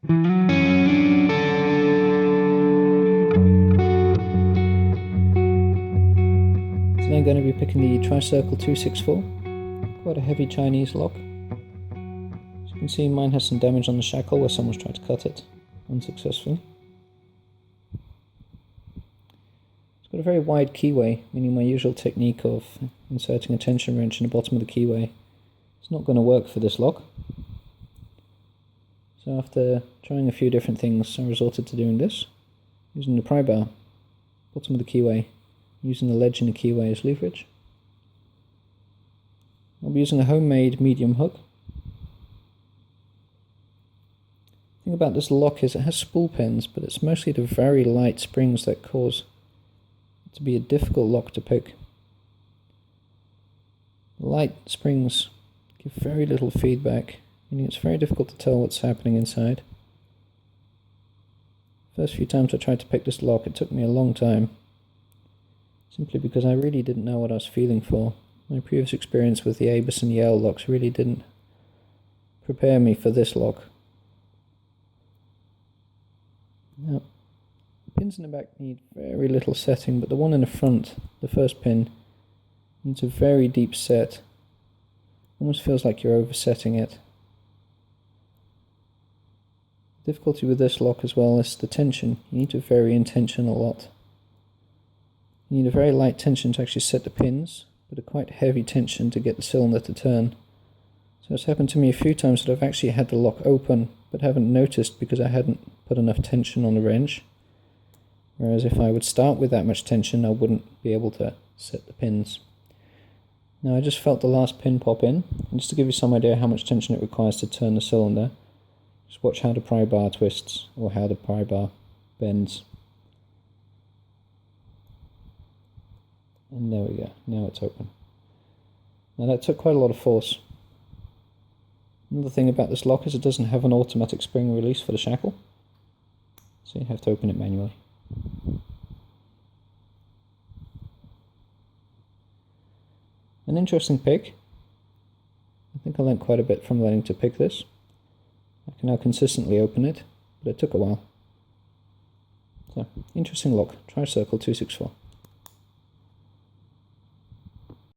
Today I'm going to be picking the Tri-Circle 264, quite a heavy Chinese lock. As you can see, mine has some damage on the shackle where someone's tried to cut it unsuccessfully. It's got a very wide keyway, meaning my usual technique of inserting a tension wrench in the bottom of the keyway is not going to work for this lock. So after trying a few different things, I resorted to doing this, using the pry bar, bottom of the keyway, using the ledge in the keyway as leverage. I'll be using a homemade medium hook. The thing about this lock is it has spool pins, but it's mostly the very light springs that cause it to be a difficult lock to pick. The light springs give very little feedback, meaning it's very difficult to tell what's happening inside. First few times I tried to pick this lock, it took me a long time, simply because I really didn't know what I was feeling for. My previous experience with the Abus and Yale locks really didn't prepare me for this lock. Now, the pins in the back need very little setting, but the one in the front, the first pin, needs a very deep set. Almost feels like you're oversetting it. The difficulty with this lock as well is the tension. You need to vary in tension a lot. You need a very light tension to actually set the pins, but a quite heavy tension to get the cylinder to turn. So it's happened to me a few times that I've actually had the lock open, but haven't noticed because I hadn't put enough tension on the wrench. Whereas if I would start with that much tension, I wouldn't be able to set the pins. Now I just felt the last pin pop in, and just to give you some idea how much tension it requires to turn the cylinder, just watch how the pry bar twists, or how the pry bar bends. And there we go, now it's open. Now that took quite a lot of force. Another thing about this lock is it doesn't have an automatic spring release for the shackle, so you have to open it manually. An interesting pick. I think I learned quite a bit from learning to pick this. I can now consistently open it, but it took a while. So, interesting lock, Tri-Circle 264.